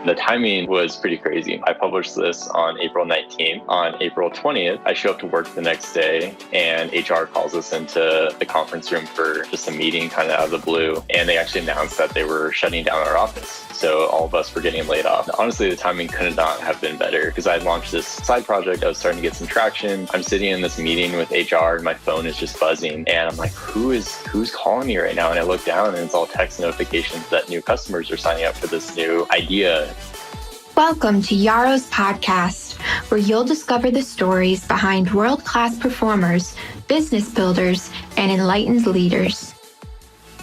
The timing was pretty crazy. I published this on April 19th. On April 20th, I show up to work the next day and HR calls us into the conference room for just a meeting kind of out of the blue. And they actually announced that they were shutting down our office. So all of us were getting laid off. Honestly, the timing could not have been better because I had launched this side project. I was starting to get some traction. I'm sitting in this meeting with HR and my phone is just buzzing. And I'm like, who's calling me right now? And I look down and it's all text notifications that new customers are signing up for this new idea. Welcome to Yaro's podcast, where you'll discover the stories behind world-class performers, business builders, and enlightened leaders.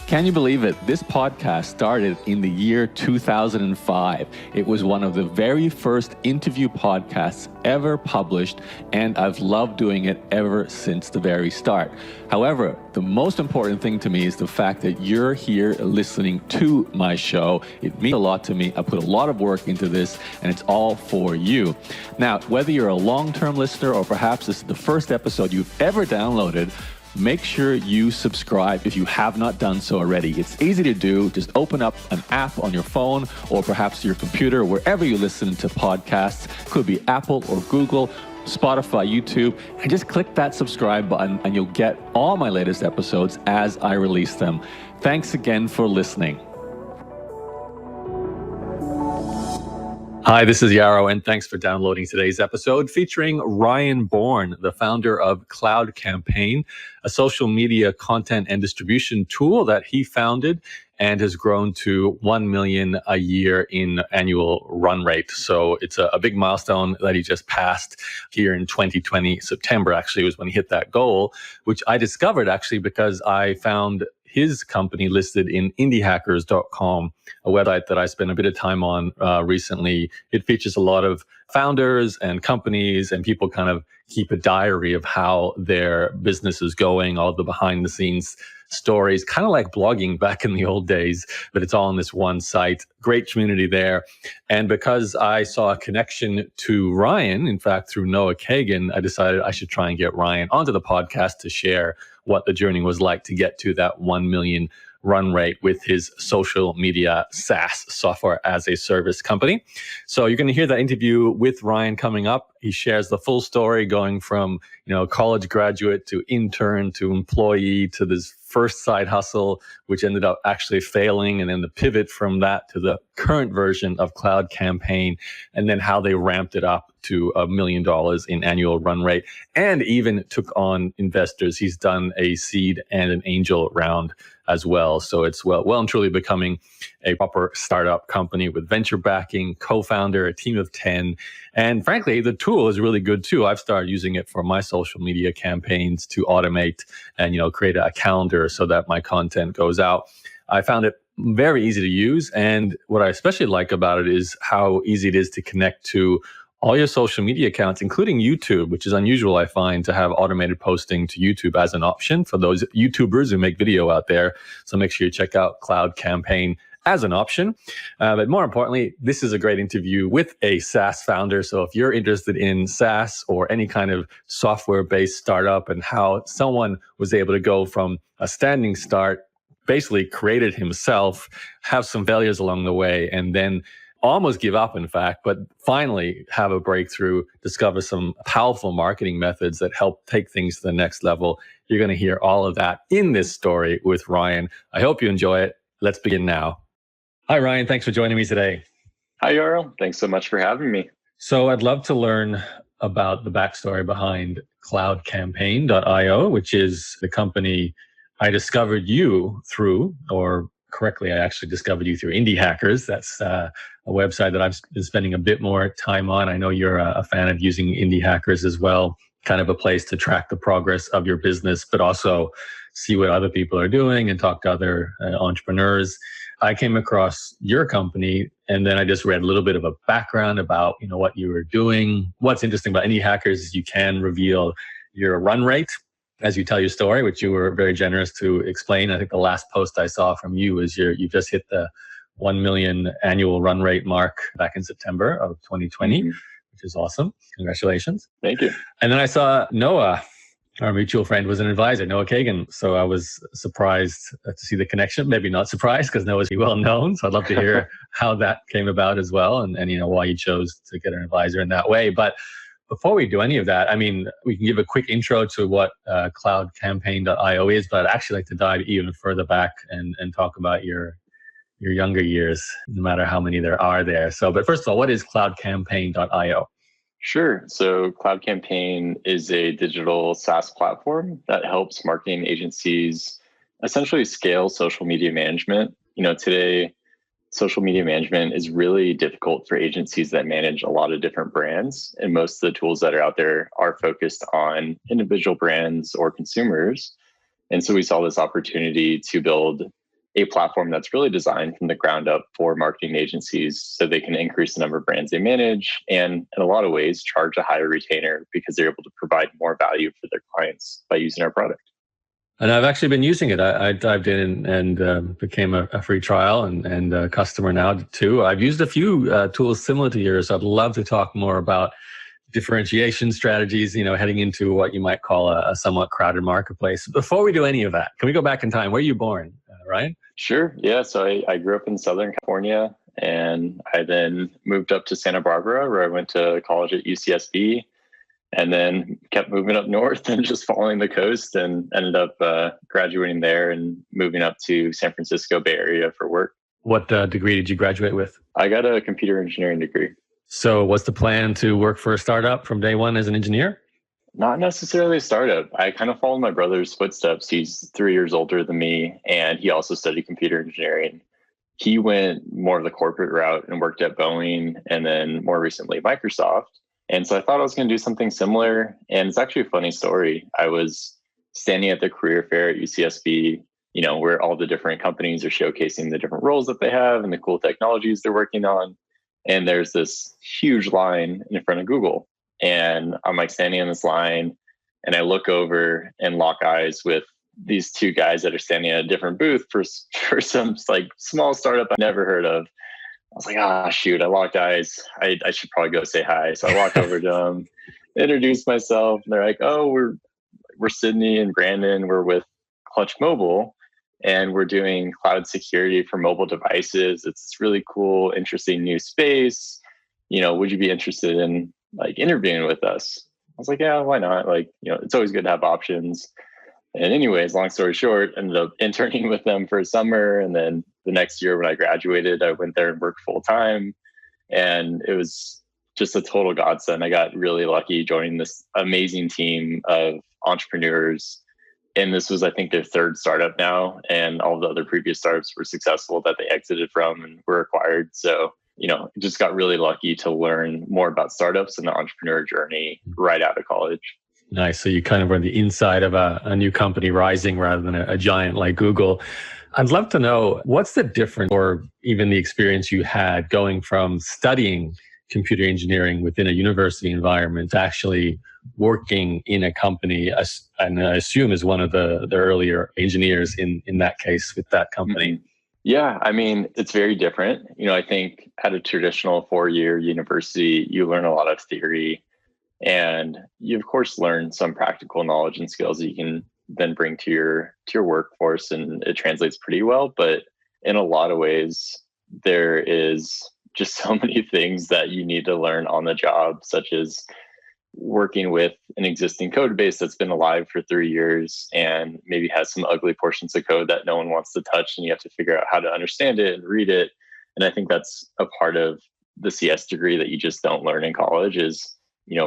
Can you believe it? This podcast started in the year 2005. It was one of the very first interview podcasts ever published, and I've loved doing it ever since the very start. However, the most important thing to me is the fact that you're here listening to my show. It means a lot to me. I put a lot of work into this, and it's all for you. Now, whether you're a long-term listener or perhaps this is the first episode you've ever downloaded, make sure you subscribe if you have not done so already. It's easy to do. Just open up an app on your phone or perhaps your computer, wherever you listen to podcasts. Could be Apple or Google, Spotify, YouTube, and just click that subscribe button and you'll get all my latest episodes as I release them. Thanks again for listening. Hi, this is Yaro, and thanks for downloading today's episode featuring Ryan Bourne, the founder of CloudCampaign, a social media content and distribution tool that he founded and has grown to 1 million a year in annual run rate. So it's a big milestone that he just passed here in 2020. September actually was when he hit that goal, which I discovered actually because I found his company listed in indiehackers.com, a website that I spent a bit of time on recently. It features a lot of founders and companies, and people kind of keep a diary of how their business is going, all the behind the scenes stories, kind of like blogging back in the old days, but it's all on this one site. Great community there. And because I saw a connection to Ryan, in fact, through Noah Kagan, I decided I should try and get Ryan onto the podcast to share what the journey was like to get to that 1 million run rate with his social media SaaS, software as a service company. So you're going to hear that interview with Ryan coming up. He shares the full story going from, college graduate to intern to employee to this first side hustle, which ended up actually failing, and then the pivot from that to the current version of CloudCampaign, and then how they ramped it up to $1 million in annual run rate, and even took on investors. He's done a seed and an angel round as well. So it's well and truly becoming a proper startup company with venture backing, co-founder, a team of 10. And frankly, the tool is really good too. I've started using it for my social media campaigns to automate and, create a calendar so that my content goes out. I found it very easy to use. And what I especially like about it is how easy it is to connect to all your social media accounts, including YouTube, which is unusual, I find, to have automated posting to YouTube as an option for those YouTubers who make video out there. So make sure you check out CloudCampaign as an option. But more importantly, this is a great interview with a SaaS founder. So if you're interested in SaaS or any kind of software-based startup and how someone was able to go from a standing start, basically created himself, have some failures along the way, and then almost give up, in fact, but finally have a breakthrough, discover some powerful marketing methods that help take things to the next level. You're going to hear all of that in this story with Ryan. I hope you enjoy it. Let's begin now. Hi, Ryan. Thanks for joining me today. Hi, Yaro. Thanks so much for having me. So I'd love to learn about the backstory behind CloudCampaign.io, which is the company I discovered you through, or correctly, I actually discovered you through Indie Hackers. That's a website that I've been spending a bit more time on. I know you're a fan of using Indie Hackers as well, kind of a place to track the progress of your business, but also see what other people are doing and talk to other entrepreneurs. I came across your company, and then I just read a little bit of a background about what you were doing. What's interesting about Indie Hackers is you can reveal your run rate as you tell your story, which you were very generous to explain. I think the last post I saw from you is you just hit the 1 million annual run rate mark back in September of 2020, which is awesome. Congratulations. Thank you. And then I saw Noah Our mutual friend was an advisor, Noah Kagan. So I was surprised to see the connection. Maybe not surprised because Noah's well known. So I'd love to hear how that came about as well, and why you chose to get an advisor in that way. But before we do any of that, I mean, we can give a quick intro to what CloudCampaign.io is, but I'd actually like to dive even further back and talk about your younger years, no matter how many there are there. So, but first of all, what is CloudCampaign.io? Sure. So CloudCampaign is a digital SaaS platform that helps marketing agencies essentially scale social media management. Today, social media management is really difficult for agencies that manage a lot of different brands. And most of the tools that are out there are focused on individual brands or consumers. And so we saw this opportunity to build a platform that's really designed from the ground up for marketing agencies so they can increase the number of brands they manage and in a lot of ways charge a higher retainer because they're able to provide more value for their clients by using our product. And I've actually been using it. I dived in and became a free trial and a customer now too. I've used a few tools similar to yours. I'd love to talk more about differentiation strategies, heading into what you might call a somewhat crowded marketplace. Before we do any of that, can we go back in time? Where are you born, Ryan? Sure. Yeah. So I grew up in Southern California and I then moved up to Santa Barbara where I went to college at UCSB and then kept moving up north and just following the coast and ended up graduating there and moving up to San Francisco Bay Area for work. What degree did you graduate with? I got a computer engineering degree. So what's the plan to work for a startup from day one as an engineer? Not necessarily a startup. I kind of followed my brother's footsteps. He's 3 years older than me, and he also studied computer engineering. He went more of the corporate route and worked at Boeing and then more recently Microsoft. And so I thought I was going to do something similar. And it's actually a funny story. I was standing at the career fair at UCSB, where all the different companies are showcasing the different roles that they have and the cool technologies they're working on. And there's this huge line in front of Google. And I'm like standing in this line and I look over and lock eyes with these two guys that are standing at a different booth for some like small startup I never heard of. I was like, shoot, I locked eyes. I should probably go say hi. So I walked over to them, introduced myself. And they're like, oh, we're Sydney and Brandon. We're with Clutch Mobile and we're doing cloud security for mobile devices. It's this really cool, interesting new space. Would you be interested in like interviewing with us? I was like, yeah, why not? Like, it's always good to have options. And anyways, long story short, ended up interning with them for a summer. And then the next year when I graduated, I went there and worked full time. And it was just a total godsend. I got really lucky joining this amazing team of entrepreneurs. And this was, I think, their third startup now. And all the other previous startups were successful that they exited from and were acquired. So just got really lucky to learn more about startups and the entrepreneur journey right out of college. Nice. So you kind of were on the inside of a new company rising rather than a giant like Google. I'd love to know what's the difference or even the experience you had going from studying computer engineering within a university environment to actually working in a company, and I assume is one of the earlier engineers in that case with that company. Mm-hmm. Yeah, I mean, it's very different. I think at a traditional 4-year university, you learn a lot of theory and you, of course, learn some practical knowledge and skills that you can then bring to your workforce, and it translates pretty well. But in a lot of ways, there is just so many things that you need to learn on the job, such as working with an existing code base that's been alive for 3 years and maybe has some ugly portions of code that no one wants to touch, and you have to figure out how to understand it and read it. And I think that's a part of the CS degree that you just don't learn in college is,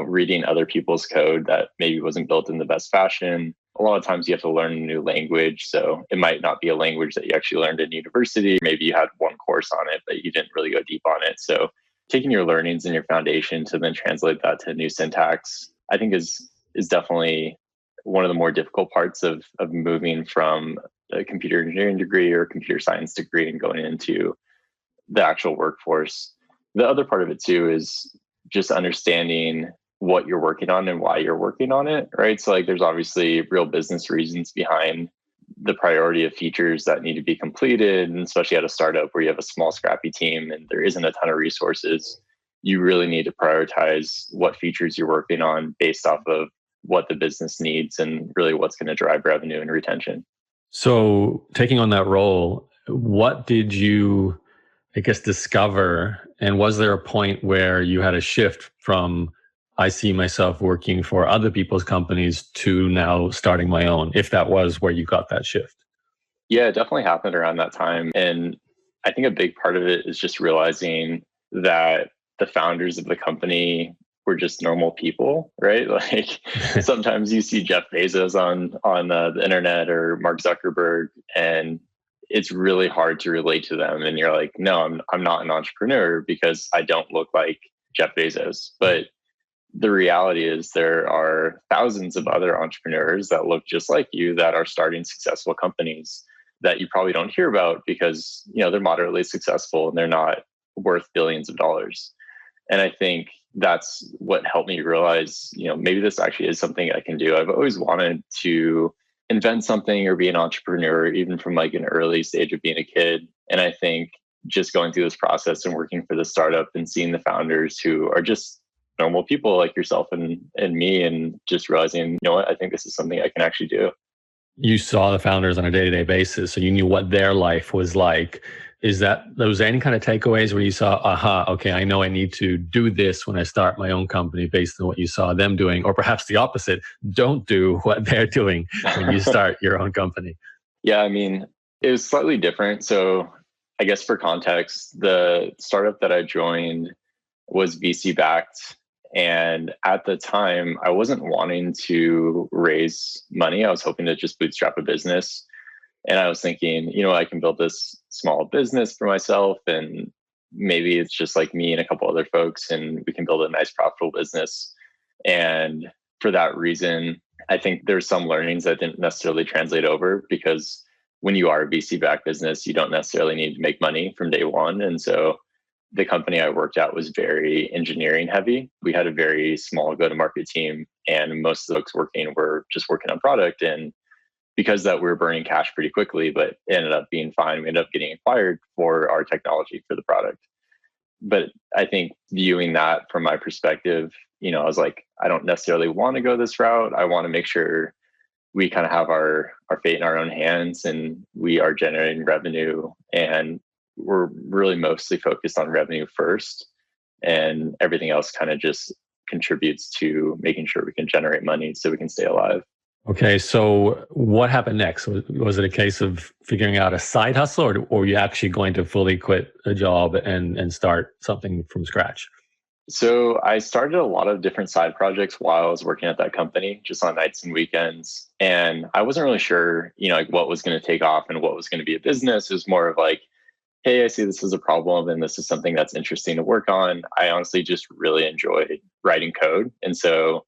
reading other people's code that maybe wasn't built in the best fashion. A lot of times you have to learn a new language. So it might not be a language that you actually learned in university. Maybe you had one course on it, but you didn't really go deep on it. So taking your learnings and your foundation to then translate that to new syntax, I think is definitely one of the more difficult parts of moving from a computer engineering degree or a computer science degree and going into the actual workforce. The other part of it too is just understanding what you're working on and why you're working on it, right? So like there's obviously real business reasons behind the priority of features that need to be completed, and especially at a startup where you have a small scrappy team and there isn't a ton of resources, you really need to prioritize what features you're working on based off of what the business needs and really what's going to drive revenue and retention. So taking on that role, what did you, I guess, discover? And was there a point where you had a shift from I see myself working for other people's companies to now starting my own, if that was where you got that shift? Yeah, it definitely happened around that time. And I think a big part of it is just realizing that the founders of the company were just normal people, right? Like sometimes you see Jeff Bezos on the internet or Mark Zuckerberg, and it's really hard to relate to them. And you're like, no, I'm not an entrepreneur because I don't look like Jeff Bezos. But the reality is there are thousands of other entrepreneurs that look just like you that are starting successful companies that you probably don't hear about because, they're moderately successful and they're not worth billions of dollars. And I think that's what helped me realize, maybe this actually is something I can do. I've always wanted to invent something or be an entrepreneur, even from like an early stage of being a kid. And I think just going through this process and working for the startup and seeing the founders who are just normal people like yourself and me, and just realizing, what, I think this is something I can actually do. You saw the founders on a day-to-day basis, so you knew what their life was like. Was there any kind of takeaways where you saw, okay, I know I need to do this when I start my own company based on what you saw them doing, or perhaps the opposite, don't do what they're doing when you start your own company? Yeah, it was slightly different. So I guess for context, the startup that I joined was VC backed. And at the time, I wasn't wanting to raise money. I was hoping to just bootstrap a business. And I was thinking, I can build this small business for myself. And maybe it's just like me and a couple other folks, and we can build a nice, profitable business. And for that reason, I think there's some learnings that didn't necessarily translate over, because when you are a VC-backed business, you don't necessarily need to make money from day one. And so the company I worked at was very engineering heavy. We had a very small go-to-market team, and most of the folks working were just working on product. And because that, we were burning cash pretty quickly, but it ended up being fine. We ended up getting acquired for our technology for the product. But I think viewing that from my perspective, I was like, I don't necessarily want to go this route. I want to make sure we kind of have our fate in our own hands and we are generating revenue, and we're really mostly focused on revenue first, and everything else kind of just contributes to making sure we can generate money so we can stay alive. Okay, so what happened next? Was it a case of figuring out a side hustle, or were you actually going to fully quit a job and start something from scratch? So I started a lot of different side projects while I was working at that company, just on nights and weekends. And I wasn't really sure, like what was going to take off and what was going to be a business. It was more of like, hey, I see this is a problem and this is something that's interesting to work on. I honestly just really enjoyed writing code. And so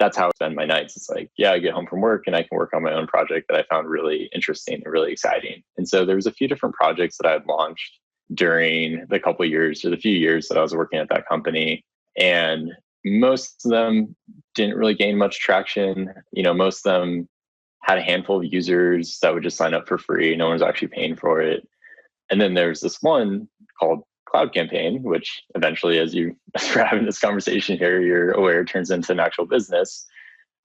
that's how I spend my nights. It's like, yeah, I get home from work and I can work on my own project that I found really interesting and really exciting. And so there was a few different projects that I had launched during the couple of years or the few years that I was working at that company. And most of them didn't really gain much traction. Most of them had a handful of users that would just sign up for free. No one was actually paying for it. And then there's this one called CloudCampaign, which eventually, as we're having this conversation here, you're aware, turns into an actual business.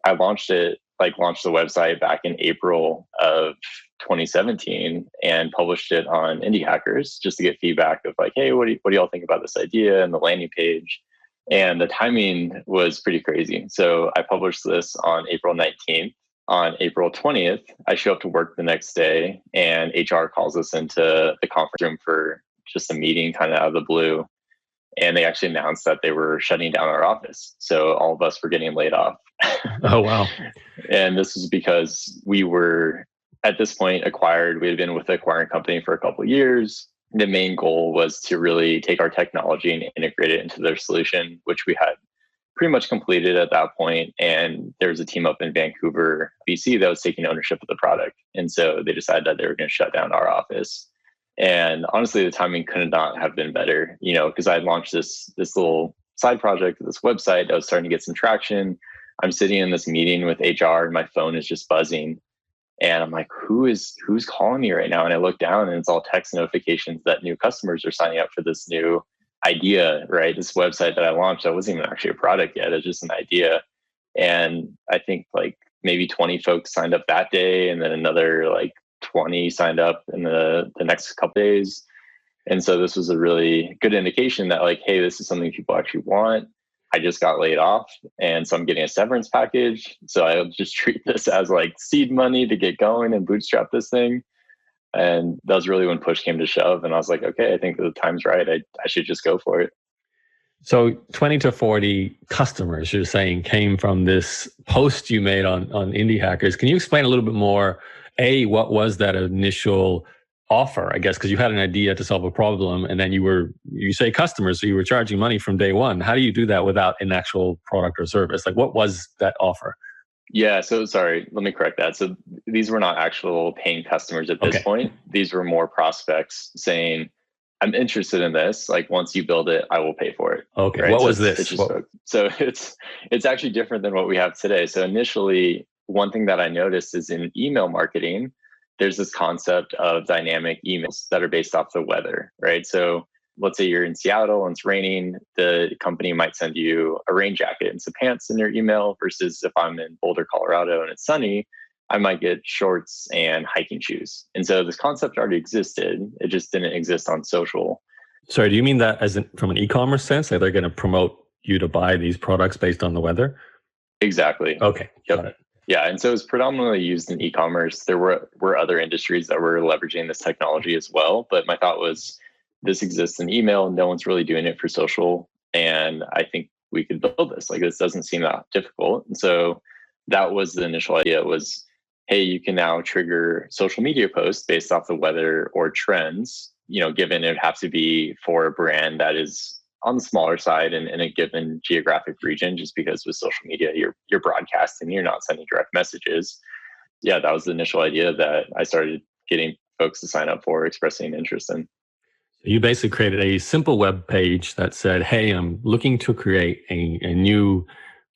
I launched the website back in April of 2017 and published it on Indie Hackers just to get feedback of like, hey, what do y'all think about this idea and the landing page? And the timing was pretty crazy. So I published this on April 19th. On April 20th, I show up to work the next day and HR calls us into the conference room for just a meeting kind of out of the blue. And they actually announced that they were shutting down our office. So all of us were getting laid off. Oh, wow. And this was because we were at this point acquired. We had been with the acquiring company for a couple of years. The main goal was to really take our technology and integrate it into their solution, which we had pretty much completed at that point. And there was a team up in Vancouver, BC that was taking ownership of the product. And so they decided that they were going to shut down our office. And honestly, the timing could not have been better, because I had launched this little side project, this website that was starting to get some traction. I'm sitting in this meeting with HR and my phone is just buzzing. And I'm like, who's calling me right now? And I look down and it's all text notifications that new customers are signing up for this new idea, right? This website that I launched, that wasn't even actually a product yet. It's just an idea. And I think like maybe 20 folks signed up that day, and then another like 20 signed up in the next couple days. And so this was a really good indication that like, hey, this is something people actually want. I just got laid off, and so I'm getting a severance package. So I'll just treat this as like seed money to get going and bootstrap this thing. And that was really when push came to shove. And I was like, okay, I think the time's right. I should just go for it. So 20 to 40 customers, you're saying, came from this post you made on Indie Hackers. Can you explain a little bit more, what was that initial offer, I guess, because you had an idea to solve a problem, and then you say customers, so you were charging money from day one. How do you do that without an actual product or service? Like, what was that offer? Yeah, so sorry, let me correct that. So these were not actual paying customers at this point. These were more prospects saying, I'm interested in this. Like, once you build it, I will pay for it. Okay. Right? What so was this? So it's actually different than what we have today. So initially, one thing that I noticed is in email marketing, there's this concept of dynamic emails that are based off the weather, right? So let's say you're in Seattle and it's raining, the company might send you a rain jacket and some pants in your email, versus if I'm in Boulder, Colorado and it's sunny, I might get shorts and hiking shoes. And so this concept already existed. It just didn't exist on social. Sorry, do you mean that from an e-commerce sense? Like they're going to promote you to buy these products based on the weather? Exactly. Okay. Yep. Got it. Yeah. And so it's predominantly used in e-commerce. There were other industries that were leveraging this technology as well. But my thought was, this exists in email. No one's really doing it for social. And I think we could build this. Like, this doesn't seem that difficult. And so that was the initial idea was, hey, you can now trigger social media posts based off the weather or trends, given it would have to be for a brand that is on the smaller side and in a given geographic region, just because with social media, you're broadcasting, you're not sending direct messages. Yeah, that was the initial idea that I started getting folks to sign up for, expressing interest in. You basically created a simple web page that said, hey, I'm looking to create a new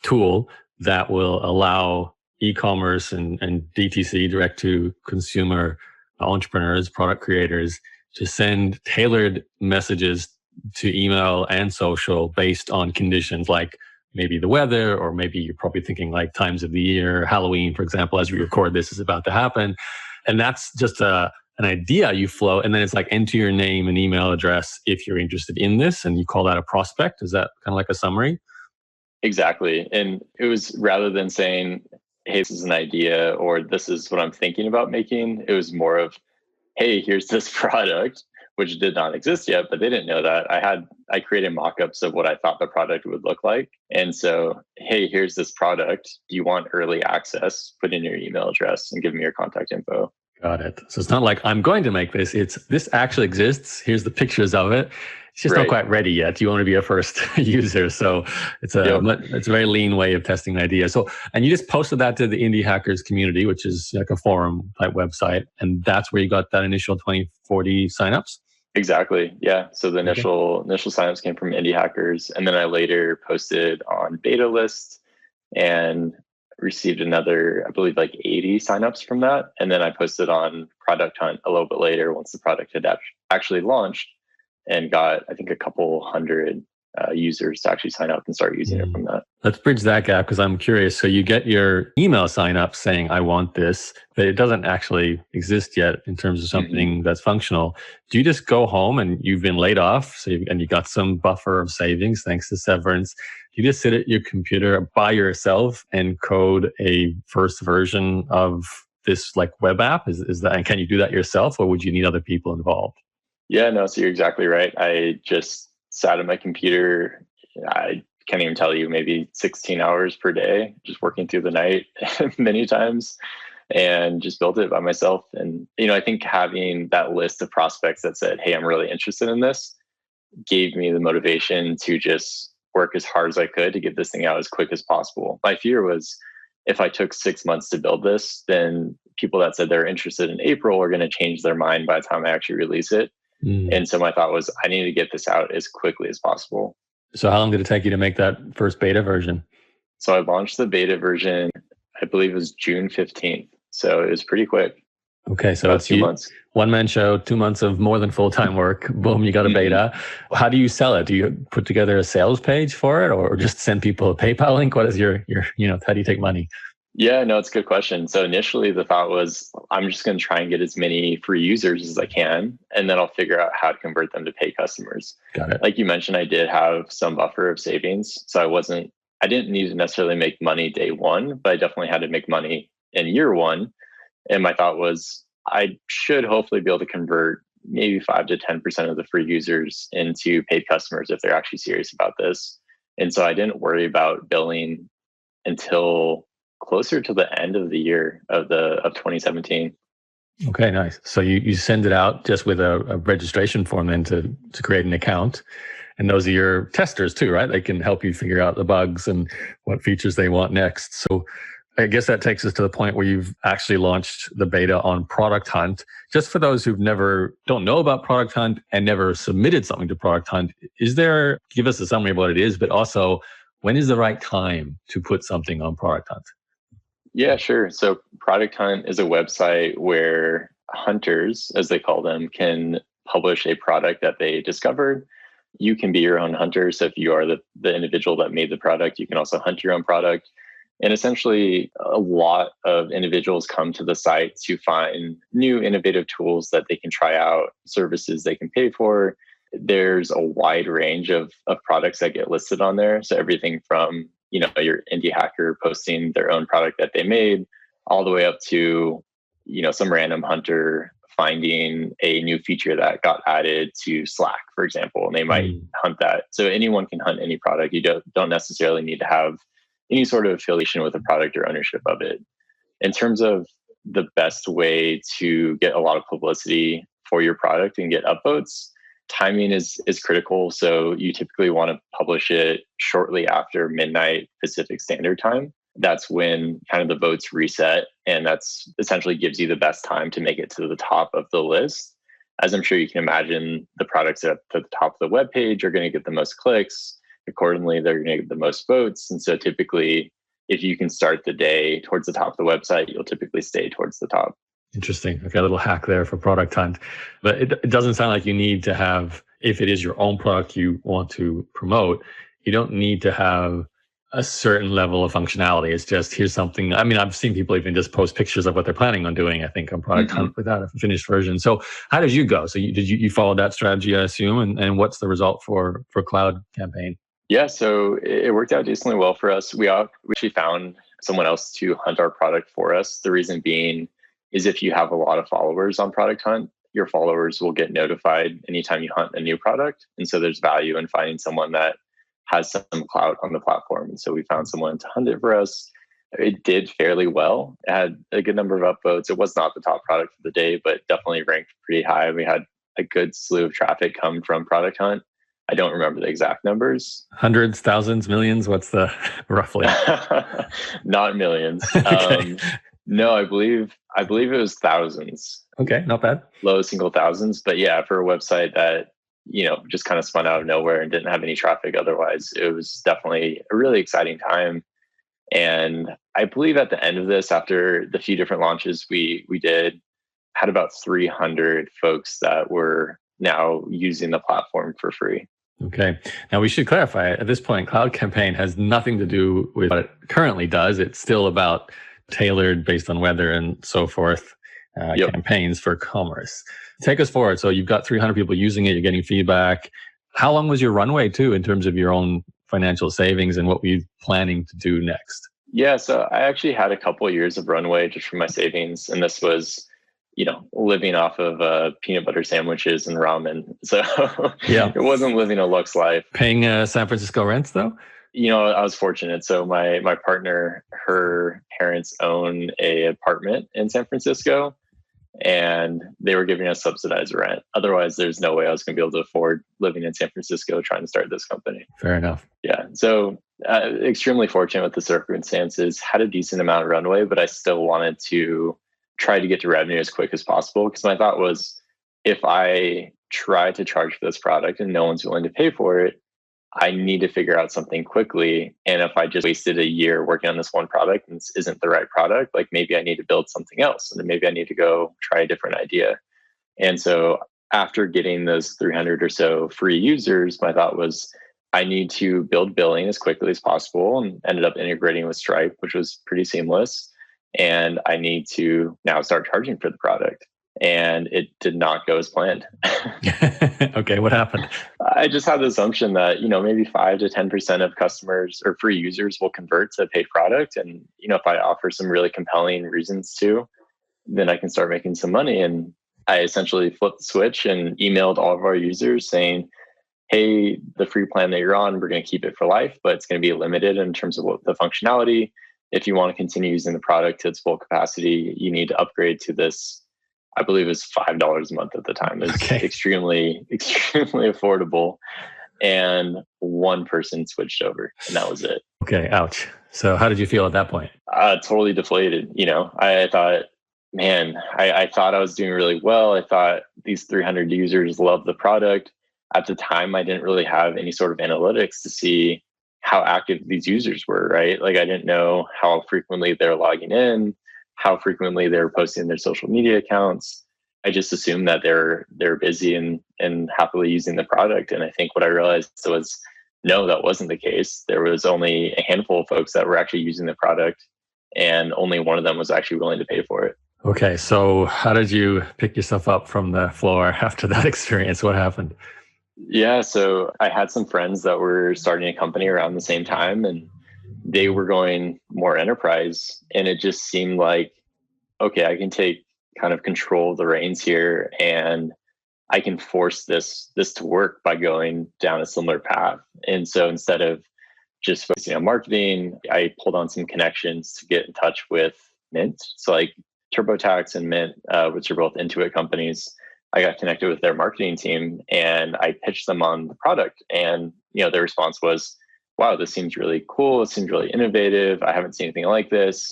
tool that will allow e-commerce and DTC, direct to consumer entrepreneurs, product creators, to send tailored messages to email and social based on conditions like maybe the weather, or maybe you're probably thinking like times of the year. Halloween, for example, as we record this, is about to happen. And that's just an idea you float, and then it's like enter your name and email address if you're interested in this, and you call that a prospect. Is that kind of like a summary? Exactly. And it was, rather than saying, hey, this is an idea or this is what I'm thinking about making, it was more of, hey, here's this product, which did not exist yet, but they didn't know that. I created mock-ups of what I thought the product would look like. And so, hey, here's this product. Do you want early access? Put in your email address and give me your contact info. Got it. So it's not like I'm going to make this. It's this actually exists. Here's the pictures of it. It's just not quite ready yet. You want to be a first user. So it's a very lean way of testing an idea. So, and you just posted that to the Indie Hackers community, which is like a forum type website. And that's where you got that initial 2040 signups. Exactly. Yeah. So the initial signups came from Indie Hackers. And then I later posted on Beta List and received another, I believe, like 80 signups from that. And then I posted on Product Hunt a little bit later once the product had actually launched, and got, I think, a couple hundred users to actually sign up and start using it from that. Let's bridge that gap, because I'm curious. So you get your email sign up saying, I want this, but it doesn't actually exist yet in terms of something that's functional. Do you just go home and you've been laid off, and you got some buffer of savings thanks to severance? You just sit at your computer by yourself and code a first version of this like web app? Is that, and can you do that yourself, or would you need other people involved? Yeah, no, so you're exactly right. I just sat at my computer. I can't even tell you, maybe 16 hours per day, just working through the night many times, and just built it by myself. And, I think having that list of prospects that said, hey, I'm really interested in this, gave me the motivation to just work as hard as I could to get this thing out as quick as possible. My fear was, if I took 6 months to build this, then people that said they're interested in April are going to change their mind by the time I actually release it. And so my thought was, I need to get this out as quickly as possible. So how long did it take you to make that first beta version? So I launched the beta version, I believe it was June 15th. So it was pretty quick. Okay, so about it's 2 months. one-man show, 2 months of more than full-time work. Boom, you got a beta. How do you sell it? Do you put together a sales page for it, or just send people a PayPal link? What is your how do you take money? Yeah, no, it's a good question. So initially the thought was I'm just going to try and get as many free users as I can, and then I'll figure out how to convert them to paid customers. Got it. Like you mentioned, I did have some buffer of savings. So I didn't need to necessarily make money day one, but I definitely had to make money in year one. And my thought was I should hopefully be able to convert maybe 5 to 10% of the free users into paid customers if they're actually serious about this. And so I didn't worry about billing until closer to the end of the year of 2017. Okay, nice. So you send it out just with a registration form then to create an account. And those are your testers too, right? They can help you figure out the bugs and what features they want next. So I guess that takes us to the point where you've actually launched the beta on Product Hunt. Just for those don't know about Product Hunt and never submitted something to Product Hunt, give us a summary of what it is, but also when is the right time to put something on Product Hunt? Yeah, sure. So Product Hunt is a website where hunters, as they call them, can publish a product that they discovered. You can be your own hunter. So if you are the individual that made the product, you can also hunt your own product. And essentially, a lot of individuals come to the site to find new innovative tools that they can try out, services they can pay for. There's a wide range of products that get listed on there. So everything from, your indie hacker posting their own product that they made, all the way up to, some random hunter finding a new feature that got added to Slack, for example, and they might hunt that. So anyone can hunt any product. You don't necessarily need to have any sort of affiliation with a product or ownership of it. In terms of the best way to get a lot of publicity for your product and get upvotes, timing is critical. So you typically want to publish it shortly after midnight Pacific Standard Time. That's when kind of the votes reset, and that's essentially gives you the best time to make it to the top of the list. As I'm sure you can imagine, the products at the top of the web page are going to get the most clicks. Accordingly, they're going to get the most votes. And so typically, if you can start the day towards the top of the website, you'll typically stay towards the top. Interesting. Okay, a little hack there for Product Hunt. But it doesn't sound like you need to have, if it is your own product you want to promote, you don't need to have a certain level of functionality. It's just, here's something. I mean, I've seen people even just post pictures of what they're planning on doing, I think, on Product Hunt without a finished version. So how did you go? So you followed that strategy, I assume, and what's the result for CloudCampaign? Yeah, so it worked out decently well for us. We actually found someone else to hunt our product for us. The reason being is if you have a lot of followers on Product Hunt, your followers will get notified anytime you hunt a new product. And so there's value in finding someone that has some clout on the platform. And so we found someone to hunt it for us. It did fairly well. It had a good number of upvotes. It was not the top product for the day, but definitely ranked pretty high. We had a good slew of traffic come from Product Hunt. I don't remember the exact numbers. Hundreds, thousands, millions? What's the roughly? Not millions. Okay. No, I believe it was thousands. Okay, not bad. Low single thousands. But yeah, for a website that, just kind of spun out of nowhere and didn't have any traffic otherwise, it was definitely a really exciting time. And I believe at the end of this, after the few different launches we did, had about 300 folks that were now using the platform for free. Okay. Now we should clarify at this point, CloudCampaign has nothing to do with what it currently does. It's still about tailored based on weather and so forth, campaigns for commerce. Take us forward. So you've got 300 people using it. You're getting feedback. How long was your runway too, in terms of your own financial savings and what were you planning to do next? Yeah. So I actually had a couple of years of runway just from my savings. And this was, living off of peanut butter sandwiches and ramen. So yeah, it wasn't living a luxe life. Paying San Francisco rents though? I was fortunate. So my partner, her parents own an apartment in San Francisco, and they were giving us subsidized rent. Otherwise, there's no way I was going to be able to afford living in San Francisco trying to start this company. Fair enough. Yeah. So extremely fortunate with the circumstances, had a decent amount of runway, but I still wanted to try to get to revenue as quick as possible, because my thought was, if I try to charge for this product and no one's willing to pay for it, I need to figure out something quickly. And if I just wasted a year working on this one product and this isn't the right product, like maybe I need to build something else. And then maybe I need to go try a different idea. And so after getting those 300 or so free users, my thought was I need to build billing as quickly as possible, and ended up integrating with Stripe, which was pretty seamless. And I need to now start charging for the product. And it did not go as planned. Okay, what happened? I just had the assumption that, maybe 5 to 10% of customers or free users will convert to a paid product. And, if I offer some really compelling reasons to, then I can start making some money. And I essentially flipped the switch and emailed all of our users saying, hey, the free plan that you're on, we're going to keep it for life, but it's going to be limited in terms of what the functionality. If you want to continue using the product to its full capacity, you need to upgrade to this. I believe it was $5 a month at the time. It's extremely, extremely affordable. And one person switched over, and that was it. Okay, ouch. So how did you feel at that point? Totally deflated. I thought, man, I thought I was doing really well. I thought these 300 users loved the product. At the time, I didn't really have any sort of analytics to see how active these users were, right? Like I didn't know how frequently they're logging in, how frequently they're posting their social media accounts. I just assumed that they're busy and happily using the product. And I think what I realized was, no, that wasn't the case. There was only a handful of folks that were actually using the product, and only one of them was actually willing to pay for it. Okay, so how did you pick yourself up from the floor after that experience? What happened? Yeah, so I had some friends that were starting a company around the same time, and they were going more enterprise. And it just seemed like, okay, I can take kind of control of the reins here, and I can force this to work by going down a similar path. And so instead of just focusing on marketing, I pulled on some connections to get in touch with Mint. So like TurboTax and Mint, which are both Intuit companies, I got connected with their marketing team and I pitched them on the product. And their response was, wow, this seems really cool. It seems really innovative. I haven't seen anything like this.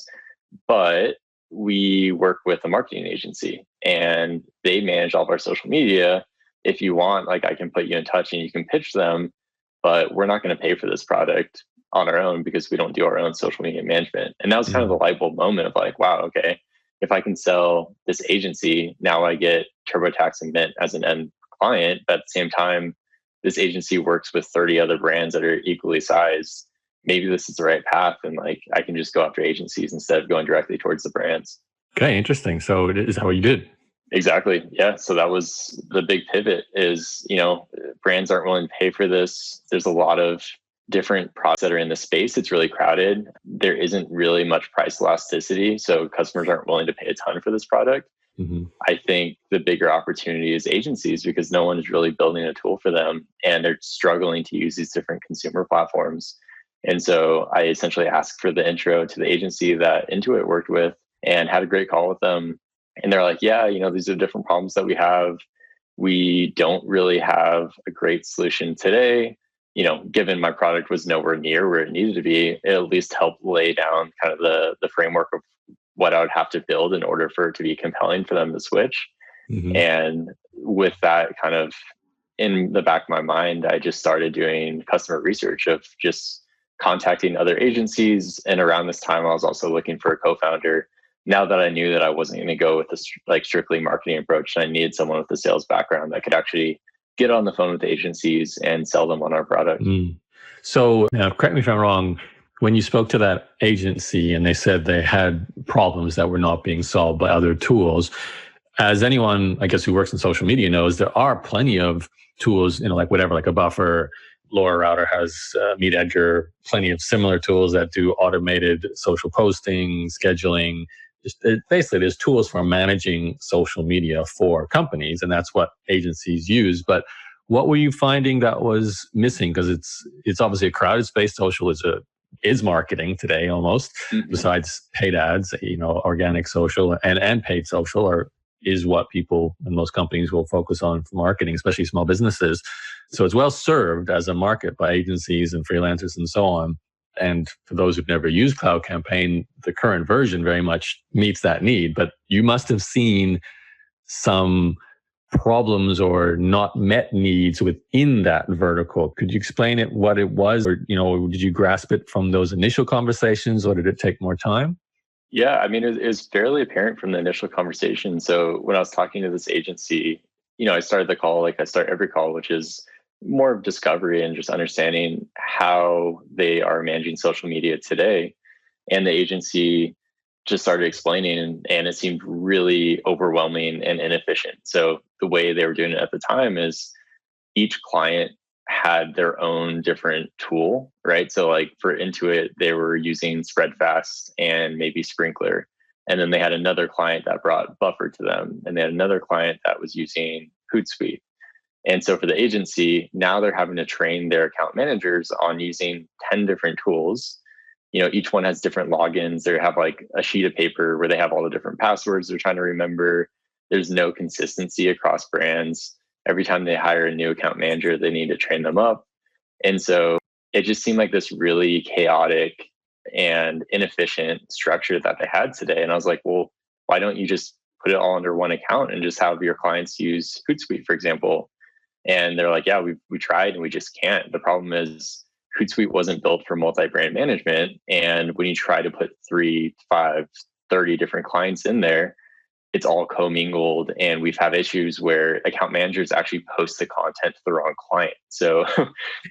But we work with a marketing agency and they manage all of our social media. If you want, like I can put you in touch and you can pitch them, but we're not going to pay for this product on our own because we don't do our own social media management. And that was kind of the light bulb moment of like, wow, okay, if I can sell this agency, now I get TurboTax and Mint as an end client. But at the same time, this agency works with 30 other brands that are equally sized. Maybe this is the right path, and like I can just go after agencies instead of going directly towards the brands. Okay, interesting. So is that what you did? Exactly. Yeah. So that was the big pivot is, brands aren't willing to pay for this. There's a lot of different products that are in the space. It's really crowded. There isn't really much price elasticity. So customers aren't willing to pay a ton for this product. Mm-hmm. I think the bigger opportunity is agencies because no one is really building a tool for them and they're struggling to use these different consumer platforms. And so I essentially asked for the intro to the agency that Intuit worked with and had a great call with them. And they're like, yeah, these are different problems that we have. We don't really have a great solution today. Given my product was nowhere near where it needed to be, it at least helped lay down kind of the framework of what I would have to build in order for it to be compelling for them to switch. Mm-hmm. And with that kind of in the back of my mind, I just started doing customer research of just contacting other agencies. And around this time, I was also looking for a co-founder. Now that I knew that I wasn't going to go with this like strictly marketing approach, and I needed someone with a sales background that could actually get on the phone with the agencies and sell them on our product. So now, correct me if I'm wrong, when you spoke to that agency and they said they had problems that were not being solved by other tools, as anyone, I guess, who works in social media knows, there are plenty of tools, like whatever, like a Buffer, Laura Router has Meet Edger, plenty of similar tools that do automated social posting, scheduling. Basically, there's tools for managing social media for companies, and that's what agencies use. But what were you finding that was missing? Because it's obviously a crowded space. Social is marketing today almost. Mm-hmm. Besides paid ads, organic social and paid social is what people and most companies will focus on for marketing, especially small businesses. So it's well served as a market by agencies and freelancers and so on. And for those who've never used CloudCampaign, the current version very much meets that need. But you must have seen some problems or not met needs within that vertical. Could you explain what it was, or did you grasp it from those initial conversations, or did it take more time? Yeah, I mean, it was fairly apparent from the initial conversation. So when I was talking to this agency, I started the call like I start every call, which is more of discovery and just understanding how they are managing social media today. And the agency just started explaining, and it seemed really overwhelming and inefficient. So the way they were doing it at the time is each client had their own different tool, right? So like for Intuit, they were using Spreadfast and maybe Sprinkler. And then they had another client that brought Buffer to them. And they had another client that was using Hootsuite. And so for the agency, now they're having to train their account managers on using 10 different tools. Each one has different logins. They have like a sheet of paper where they have all the different passwords they're trying to remember. There's no consistency across brands. Every time they hire a new account manager, they need to train them up. And so it just seemed like this really chaotic and inefficient structure that they had today. And I was like, well, why don't you just put it all under one account and just have your clients use Hootsuite, for example? And they're like, yeah, we tried and we just can't. The problem is Hootsuite wasn't built for multi-brand management. And when you try to put 3, 5, 30 different clients in there, it's all commingled, and we've had issues where account managers actually post the content to the wrong client. So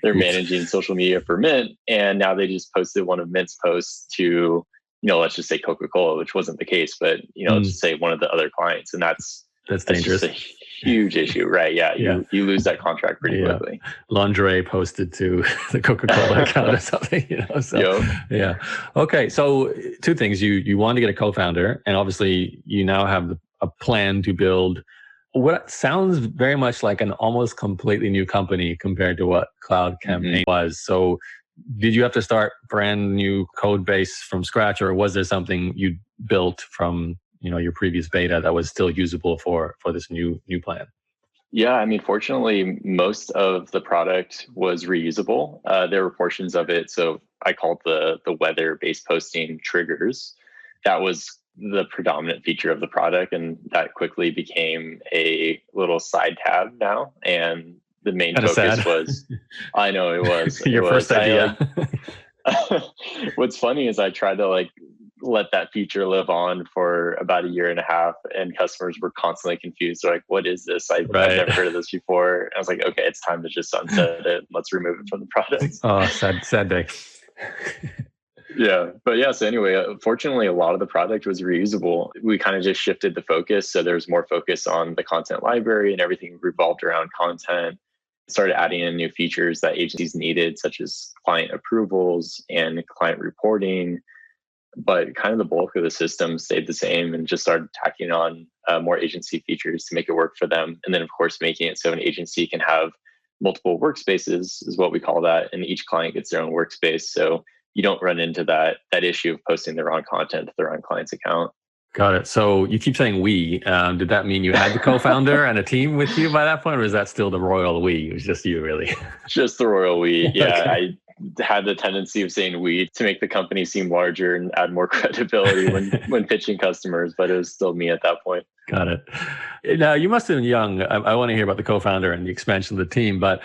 they're managing social media for Mint, and now they just posted one of Mint's posts to, let's just say Coca-Cola, which wasn't the case, but let's just say one of the other clients, and that's dangerous. Just a huge issue, right? Yeah, you lose that contract pretty quickly. Lingerie posted to the Coca-Cola account or something, So yeah. Okay, so two things: you want to get a co-founder, and obviously you now have a plan to build what sounds very much like an almost completely new company compared to what CloudCampaign was. So did you have to start brand new code base from scratch, or was there something you built from your previous beta that was still usable for this new plan? Yeah, I mean, fortunately, most of the product was reusable. There were portions of it. So I called the weather-based posting triggers. That was the predominant feature of the product, and that quickly became a little side tab now. And the main focus was, I know it was your first idea. What's funny is I tried to let that feature live on for about a year and a half, and customers were constantly confused. They're like, what is this? I've never heard of this before. And I was like, okay, it's time to just sunset it. Let's remove it from the product. Oh, sad day. Yeah. But yeah, so anyway, fortunately, a lot of the product was reusable. We kind of just shifted the focus. So there's more focus on the content library, and everything revolved around content. Started adding in new features that agencies needed, such as client approvals and client reporting. But kind of the bulk of the system stayed the same, and just started tacking on more agency features to make it work for them. And then, of course, making it so an agency can have multiple workspaces is what we call that. And each client gets their own workspace. So you don't run into that issue of posting the wrong content to the wrong client's account. Got it. So you keep saying we. Did that mean you had the co-founder and a team with you by that point, or is that still the royal we? It was just you, really? Just the royal we. Yeah, Okay. I had the tendency of saying we to make the company seem larger and add more credibility when pitching customers, but it was still me at that point. Got it. Now, you must have been young. I want to hear about the co-founder and the expansion of the team, but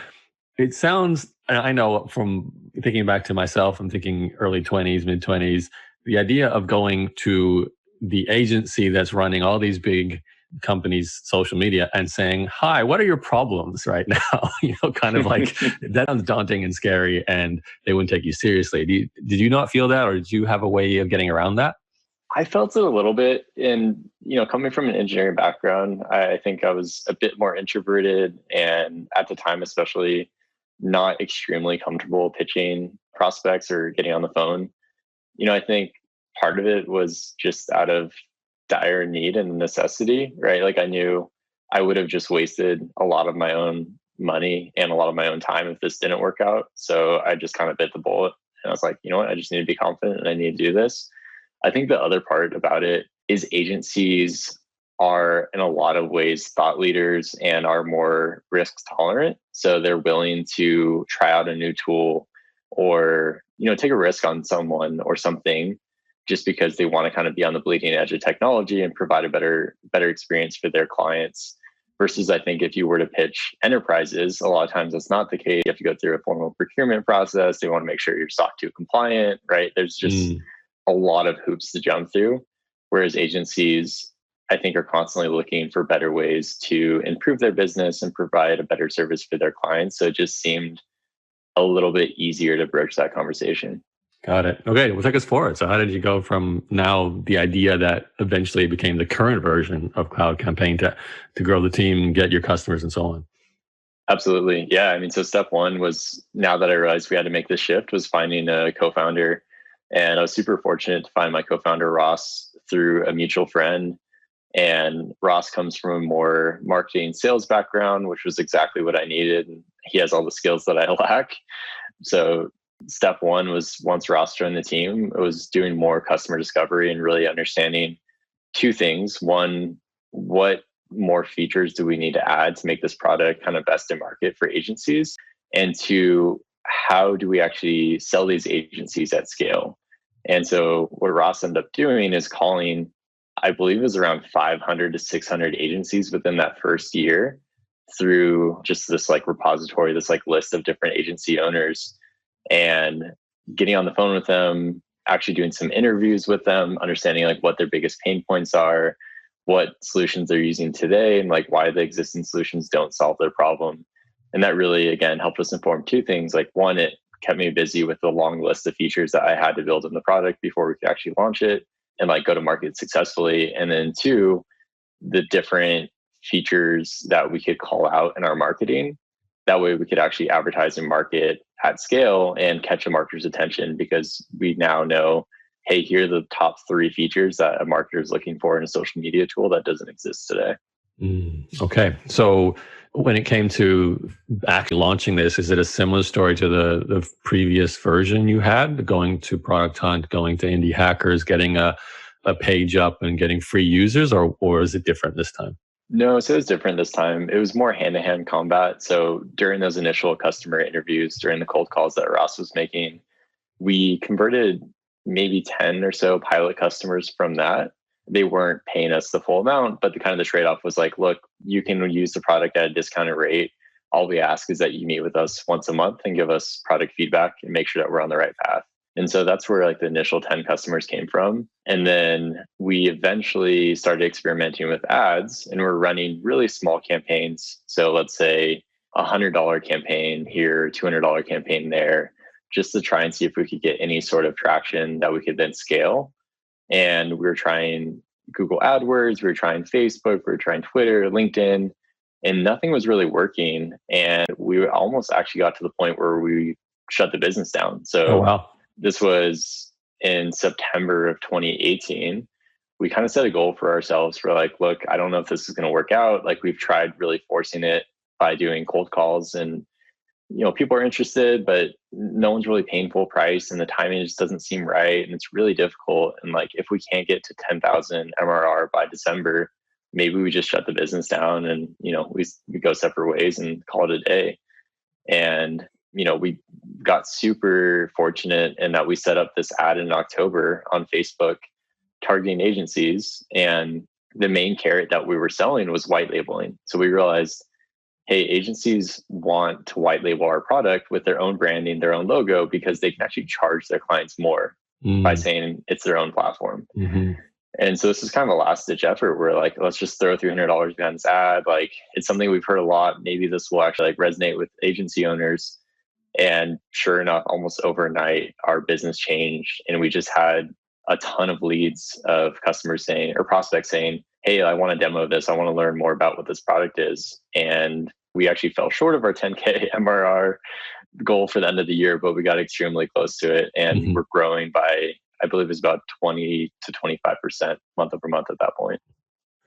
it sounds, I know from thinking back to myself, I'm thinking early 20s, mid 20s, the idea of going to the agency that's running all these big companies' social media and saying, hi, what are your problems right now? Kind of like that sounds daunting and scary, and they wouldn't take you seriously. Did you not feel that, or did you have a way of getting around that? I felt it a little bit. And, coming from an engineering background, I think I was a bit more introverted, and at the time, especially, not extremely comfortable pitching prospects or getting on the phone. I think part of it was just out of dire need and necessity, right? Like I knew I would have just wasted a lot of my own money and a lot of my own time if this didn't work out. So I just kind of bit the bullet, and I was like, you know what? I just need to be confident and I need to do this. I think the other part about it is agencies are in a lot of ways thought leaders and are more risk tolerant. So they're willing to try out a new tool or, take a risk on someone or something just because they want to kind of be on the bleeding edge of technology and provide a better experience for their clients, Versus I think if you were to pitch enterprises, a lot of times that's not the case. You have to go through a formal procurement process. They want to make sure you're SOC 2 compliant, right? There's just a lot of hoops to jump through. Whereas agencies, I think, are constantly looking for better ways to improve their business and provide a better service for their clients. So it just seemed a little bit easier to broach that conversation. Got it. Okay, well, take us forward. So how did you go from now the idea that eventually became the current version of CloudCampaign to grow the team, get your customers and so on? Absolutely. Yeah. I mean, so step one was, now that I realized we had to make this shift, was finding a co-founder. And I was super fortunate to find my co-founder, Ross, through a mutual friend. And Ross comes from a more marketing sales background, which was exactly what I needed. And he has all the skills that I lack. So step one was, once Ross joined the team, it was doing more customer discovery and really understanding two things. One, what more features do we need to add to make this product kind of best in market for agencies? And two, how do we actually sell these agencies at scale? And so what Ross ended up doing is calling, I believe it was around 500 to 600 agencies within that first year through just this like repository, this like list of different agency owners, and getting on the phone with them, actually doing some interviews with them, understanding like what their biggest pain points are, what solutions they're using today, and like why the existing solutions don't solve their problem. And that really, again, helped us inform two things. Like one, it kept me busy with the long list of features that I had to build in the product before we could actually launch it and like go to market successfully. And then two, the different features that we could call out in our marketing. That way we could actually advertise and market at scale and catch a marketer's attention, because we now know, hey, here are the top 3 features that a marketer is looking for in a social media tool that doesn't exist today. Okay. So when it came to actually launching this, is it a similar story to the previous version you had, going to Product Hunt, going to Indie Hackers, getting a page up and getting free users, or is it different this time? No, so it was different this time. It was more hand-to-hand combat. So during those initial customer interviews, during the cold calls that Ross was making, we converted maybe 10 or so pilot customers from that. They weren't paying us the full amount, but the trade-off was like, look, you can use the product at a discounted rate. All we ask is that you meet with us once a month and give us product feedback and make sure that we're on the right path. And so that's where like the initial 10 customers came from. And then we eventually started experimenting with ads, and we're running really small campaigns. So let's say $100 campaign here, $200 campaign there, just to try and see if we could get any sort of traction that we could then scale. And we were trying Google AdWords, we were trying Facebook, we were trying Twitter, LinkedIn, and nothing was really working. And we almost actually got to the point where we shut the business down. So This was in September of 2018. We kind of set a goal for ourselves. We're like, look, I don't know if this is going to work out. Like, we've tried really forcing it by doing cold calls, and people are interested, but no one's really paying full price, and the timing just doesn't seem right, and it's really difficult. And like, if we can't get to 10,000 MRR by December, maybe we just shut the business down and we go separate ways and call it a day. And we got super fortunate in that we set up this ad in October on Facebook targeting agencies, and the main carrot that we were selling was white labeling. So we realized, hey, agencies want to white label our product with their own branding, their own logo, because they can actually charge their clients more by saying it's their own platform. Mm-hmm. And so this is kind of a last ditch effort. We're like, let's just throw $300 behind this ad. Like, it's something we've heard a lot. Maybe this will actually like resonate with agency owners. And sure enough, almost overnight, our business changed, and we just had a ton of leads of customers saying, or prospects saying, hey, I want to demo this. I want to learn more about what this product is. And we actually fell short of our 10K MRR goal for the end of the year, but we got extremely close to it. And we're growing by, I believe it's about 20 to 25% month over month at that point.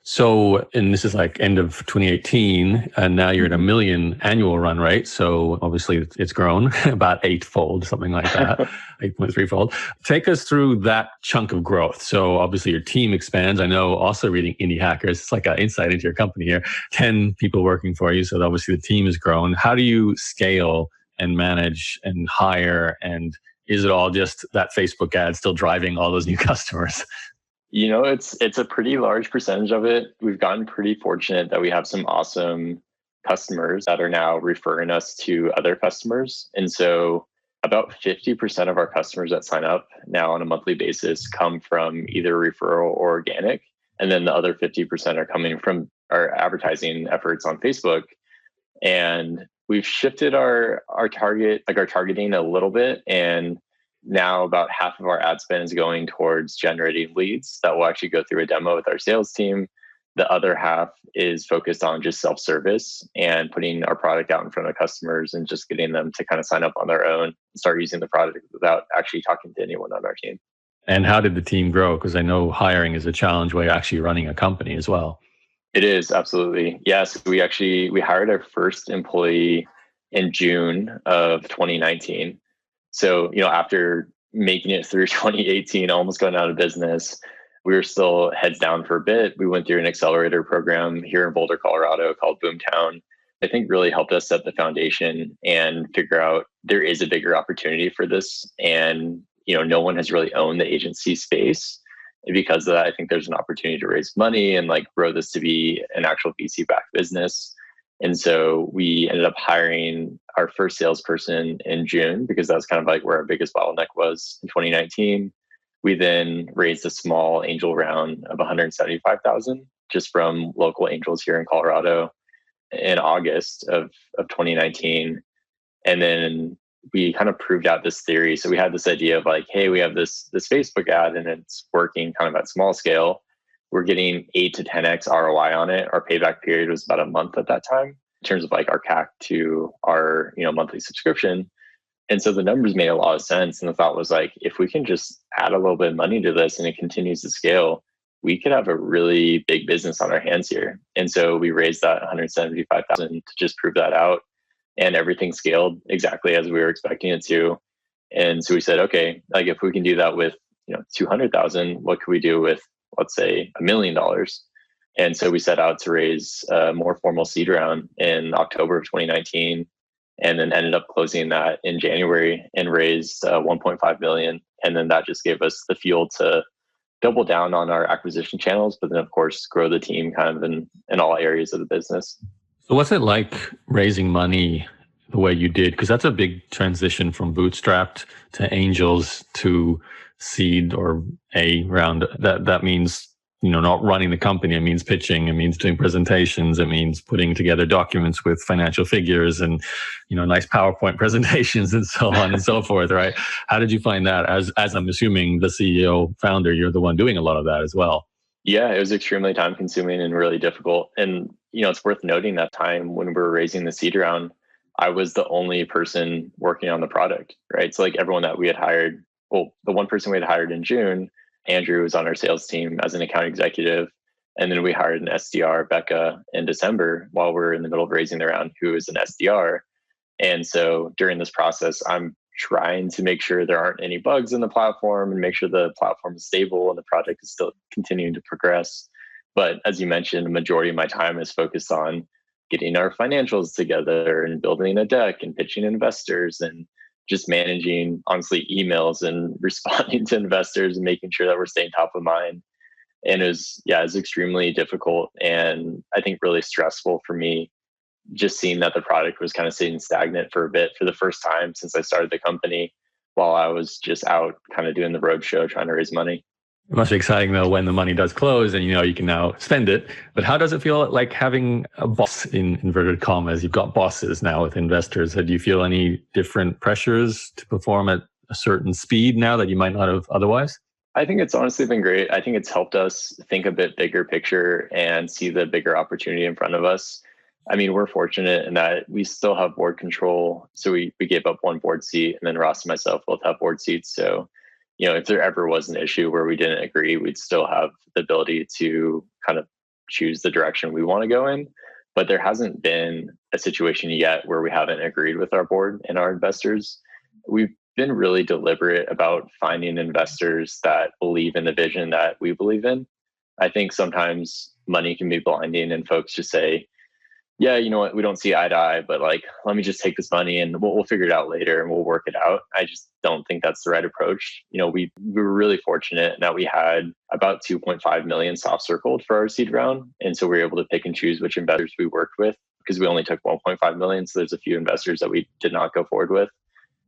So, and this is like end of 2018, and now you're at $1 million annual run rate. So obviously it's grown about 8-fold, something like that, 8.3-fold. Take us through that chunk of growth. So obviously your team expands. I know, also reading Indie Hackers, it's like an insight into your company here, 10 people working for you. So obviously the team has grown. How do you scale and manage and hire? And is it all just that Facebook ad still driving all those new customers? It's a pretty large percentage of it. We've gotten pretty fortunate that we have some awesome customers that are now referring us to other customers. And so about 50% of our customers that sign up now on a monthly basis come from either referral or organic. And then the other 50% are coming from our advertising efforts on Facebook. And we've shifted our targeting a little bit. And now about half of our ad spend is going towards generating leads that will actually go through a demo with our sales team. The other half is focused on just self-service and putting our product out in front of customers and just getting them to kind of sign up on their own and start using the product without actually talking to anyone on our team. And how did the team grow? Because I know hiring is a challenge while you're actually running a company as well. It is, absolutely. Yes, we hired our first employee in June of 2019. So, after making it through 2018, almost going out of business, we were still heads down for a bit. We went through an accelerator program here in Boulder, Colorado called Boomtown. I think really helped us set the foundation and figure out there is a bigger opportunity for this. And, no one has really owned the agency space. And because of that, I think there's an opportunity to raise money and grow this to be an actual VC-backed business. And so we ended up hiring our first salesperson in June because that was kind of where our biggest bottleneck was in 2019. We then raised a small angel round of $175,000 just from local angels here in Colorado in August of 2019. And then we kind of proved out this theory. So we had this idea of hey, we have this Facebook ad and it's working kind of at small scale. We're getting 8 to 10x ROI on it. Our payback period was about a month at that time in terms of our CAC to our monthly subscription. And so the numbers made a lot of sense. And the thought was if we can just add a little bit of money to this and it continues to scale, we could have a really big business on our hands here. And so we raised that $175,000 to just prove that out. And everything scaled exactly as we were expecting it to. And so we said, okay, if we can do that with 200,000, what could we do with, let's say, $1 million? And so we set out to raise a more formal seed round in October of 2019, and then ended up closing that in January and raised 1.5 million. And then that just gave us the fuel to double down on our acquisition channels, but then of course grow the team kind of in all areas of the business. So what's it like raising money the way you did? Because that's a big transition from bootstrapped to angels to seed or A round. That means, not running the company. It means pitching. It means doing presentations. It means putting together documents with financial figures and, nice PowerPoint presentations and so on and so forth, right? How did you find that? As I'm assuming the CEO founder, you're the one doing a lot of that as well. Yeah, it was extremely time consuming and really difficult. And, it's worth noting that time when we were raising the seed round, I was the only person working on the product, right? So everyone that we had hired, the one person we had hired in June, Andrew, was on our sales team as an account executive. And then we hired an SDR, Becca, in December while we were in the middle of raising the round, who is an SDR. And so during this process, I'm trying to make sure there aren't any bugs in the platform and make sure the platform is stable and the project is still continuing to progress. But as you mentioned, the majority of my time is focused on getting our financials together and building a deck and pitching investors and just managing, honestly, emails and responding to investors and making sure that we're staying top of mind. And it was extremely difficult and I think really stressful for me, just seeing that the product was kind of sitting stagnant for a bit for the first time since I started the company while I was just out kind of doing the roadshow trying to raise money. It must be exciting though when the money does close and you can now spend it. But how does it feel like having a boss in inverted commas? You've got bosses now with investors. Do you feel any different pressures to perform at a certain speed now that you might not have otherwise? I think it's honestly been great. I think it's helped us think a bit bigger picture and see the bigger opportunity in front of us. I mean, we're fortunate in that we still have board control. So we gave up one board seat, and then Ross and myself both have board seats. So, if there ever was an issue where we didn't agree, we'd still have the ability to kind of choose the direction we want to go in. But there hasn't been a situation yet where we haven't agreed with our board and our investors. We've been really deliberate about finding investors that believe in the vision that we believe in. I think sometimes money can be blinding and folks just say, yeah, you know what, we don't see eye to eye, but like, let me just take this money and we'll figure it out later and we'll work it out. I just don't think that's the right approach. We were really fortunate that we had about 2.5 million soft circled for our seed round. And so we were able to pick and choose which investors we worked with because we only took 1.5 million. So there's a few investors that we did not go forward with.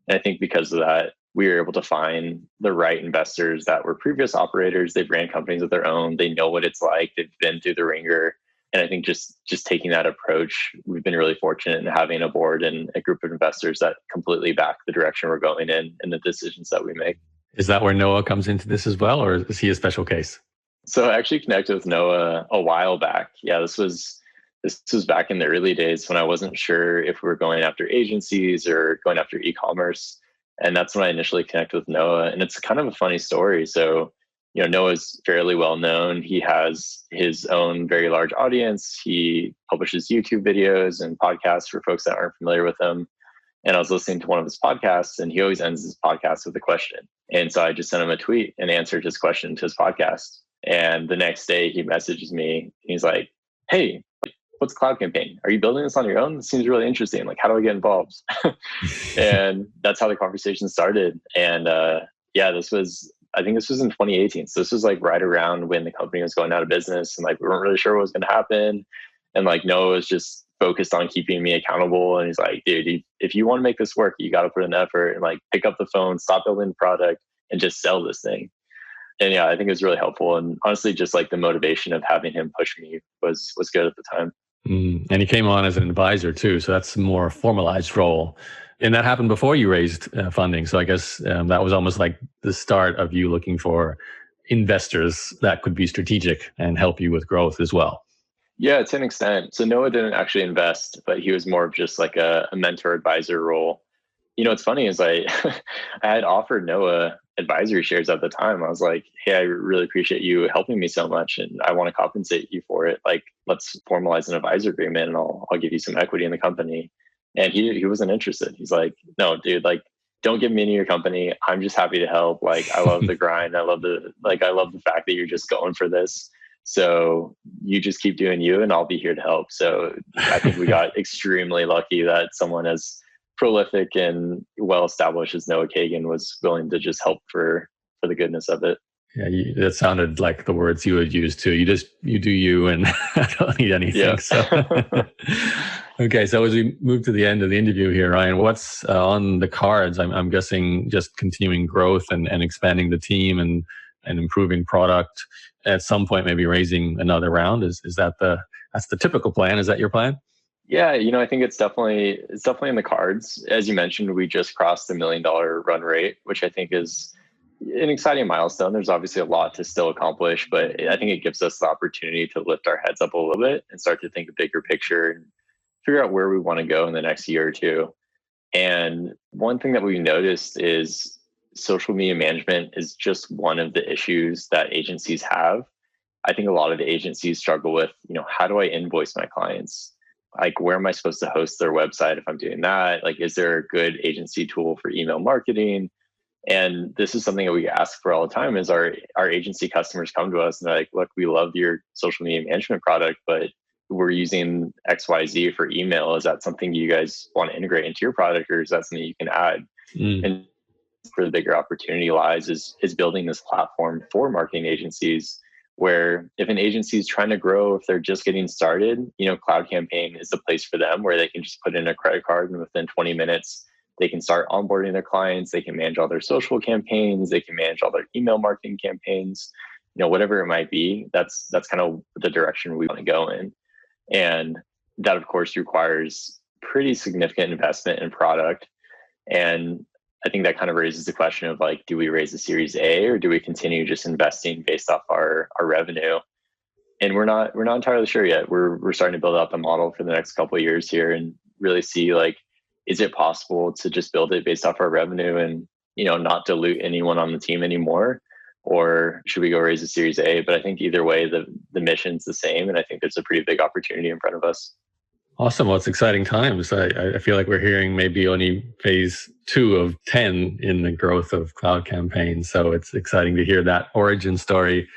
And I think because of that, we were able to find the right investors that were previous operators. They've ran companies of their own. They know what it's like. They've been through the ringer. And I think just taking that approach, we've been really fortunate in having a board and a group of investors that completely back the direction we're going in and the decisions that we make. Is that where Noah comes into this as well, or is he a special case? So I actually connected with Noah a while back. Yeah, this was back in the early days when I wasn't sure if we were going after agencies or going after e-commerce. And that's when I initially connected with Noah. And it's kind of a funny story. So Noah's fairly well known. He has his own very large audience. He publishes YouTube videos and podcasts for folks that aren't familiar with him. And I was listening to one of his podcasts, and he always ends his podcast with a question. And so I just sent him a tweet and answered his question to his podcast. And the next day he messages me. And he's like, "Hey, what's CloudCampaign? Are you building this on your own? This seems really interesting. Like, how do I get involved?" And that's how the conversation started. And I think this was in 2018. So this was like right around when the company was going out of business and like we weren't really sure what was going to happen. And like Noah was just focused on keeping me accountable. And he's like, "Dude, if you want to make this work, you got to put in effort and like pick up the phone, stop building the product and just sell this thing." And yeah, I think it was really helpful. And honestly, just like the motivation of having him push me was good at the time. And he came on as an advisor too. So that's a more formalized role. And that happened before you raised funding. So I guess that was almost like the start of you looking for investors that could be strategic and help you with growth as well. Yeah, to an extent. So Noah didn't actually invest, but he was more of just like a mentor advisor role. What's funny is I had offered Noah advisory shares at the time. I was like, "Hey, I really appreciate you helping me so much and I want to compensate you for it. Like, let's formalize an advisor agreement and I'll give you some equity in the company." And he wasn't interested. He's like, "No, dude, like, don't give me any of your company. I'm just happy to help. Like, I love the grind. I love the fact that you're just going for this. So you just keep doing you and I'll be here to help." So I think we got extremely lucky that someone as prolific and well-established as Noah Kagan was willing to just help for the goodness of it. Yeah, that sounded like the words you would use too. You do you, and I don't need anything. Yeah. So. Okay, so as we move to the end of the interview here, Ryan, what's on the cards? I'm guessing just continuing growth and expanding the team and improving product. At some point, maybe raising another round. Is that that's the typical plan? Is that your plan? Yeah, I think it's definitely in the cards. As you mentioned, we just crossed the $1 million run rate, which I think is an exciting milestone. There's obviously a lot to still accomplish, but I think it gives us the opportunity to lift our heads up a little bit and start to think a bigger picture and figure out where we want to go in the next year or two. And one thing that we noticed is social media management is just one of the issues that agencies have. I think a lot of the agencies struggle with, how do I invoice my clients? Like, where am I supposed to host their website if I'm doing that? Like, is there a good agency tool for email marketing? And this is something that we ask for all the time is our agency customers come to us and they're like, "Look, we love your social media management product, but we're using XYZ for email. Is that something you guys want to integrate into your product, or is that something you can add?" And where the bigger opportunity lies is building this platform for marketing agencies where if an agency is trying to grow, if they're just getting started, CloudCampaign is the place for them where they can just put in a credit card and within 20 minutes, they can start onboarding their clients. They can manage all their social campaigns. They can manage all their email marketing campaigns, whatever it might be. That's kind of the direction we want to go in. And that, of course, requires pretty significant investment in product. And I think that kind of raises the question of like, do we raise a Series A or do we continue just investing based off our revenue? And we're not entirely sure yet. We're starting to build out the model for the next couple of years here and really see like, is it possible to just build it based off our revenue and not dilute anyone on the team anymore? Or should we go raise a Series A? But I think either way, the mission's the same. And I think there's a pretty big opportunity in front of us. Awesome. Well, it's exciting times. I feel like we're hearing maybe only phase 2 of 10 in the growth of CloudCampaign. So it's exciting to hear that origin story.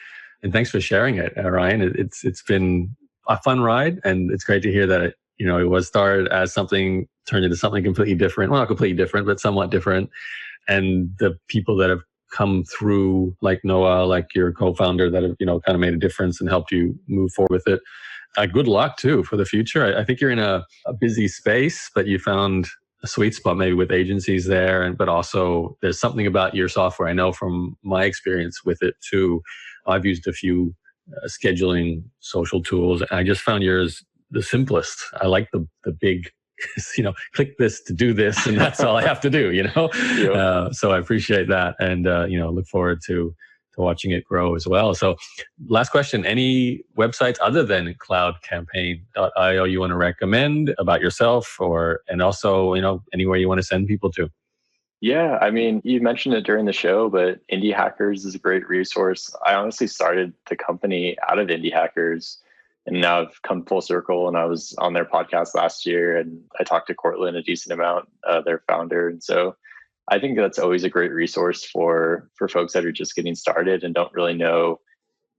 And thanks for sharing it, Ryan. It's been a fun ride. And it's great to hear that it was started as something, turned into something completely different. Well, not completely different, but somewhat different. And the people that have come through, like Noah, like your co-founder, that have, kind of made a difference and helped you move forward with it. Good luck too for the future. I think you're in a busy space, but you found a sweet spot maybe with agencies there, but also there's something about your software. I know from my experience with it too. I've used a few scheduling social tools. I just found yours the simplest. I like the big, click this to do this, and that's all I have to do. Yep. So I appreciate that, and look forward to watching it grow as well. So, last question: any websites other than CloudCampaign.io you want to recommend about yourself, and also anywhere you want to send people to? Yeah, I mean, you mentioned it during the show, but Indie Hackers is a great resource. I honestly started the company out of Indie Hackers, and now I've come full circle. And I was on their podcast last year, and I talked to Cortland a decent amount, their founder. And so I think that's always a great resource for folks that are just getting started and don't really know,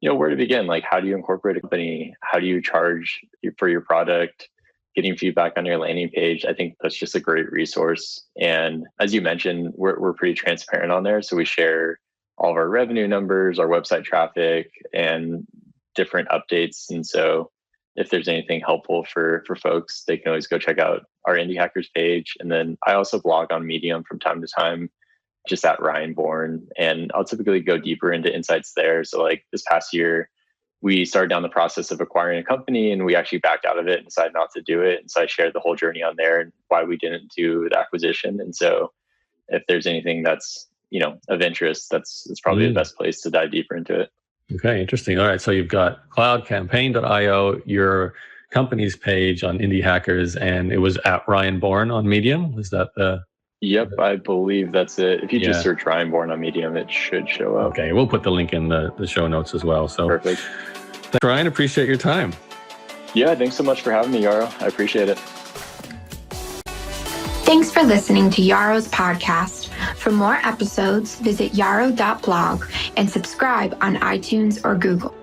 where to begin. Like, how do you incorporate a company? How do you charge for your product? Getting feedback on your landing page. I think that's just a great resource. And as you mentioned, we're pretty transparent on there. So we share all of our revenue numbers, our website traffic, and different updates. And so if there's anything helpful for folks, they can always go check out our Indie Hackers page. And then I also blog on Medium from time to time, just at Ryan Bourne. And I'll typically go deeper into insights there. So like this past year, we started down the process of acquiring a company, and we actually backed out of it and decided not to do it. And so I shared the whole journey on there and why we didn't do the acquisition. And so if there's anything that's, of interest, that's probably the best place to dive deeper into it. Okay, interesting. All right. So you've got CloudCampaign.io, your company's page on Indie Hackers, and it was at Ryan Bourne on Medium. Is that the... Yep, I believe that's it. If you just search Ryan Bourne on Medium, it should show up. Okay, we'll put the link in the show notes as well. So perfect. Thanks, Ryan. Appreciate your time. Yeah, thanks so much for having me, Yarrow. I appreciate it. Thanks for listening to Yarrow's podcast. For more episodes, visit yarrow.blog and subscribe on iTunes or Google.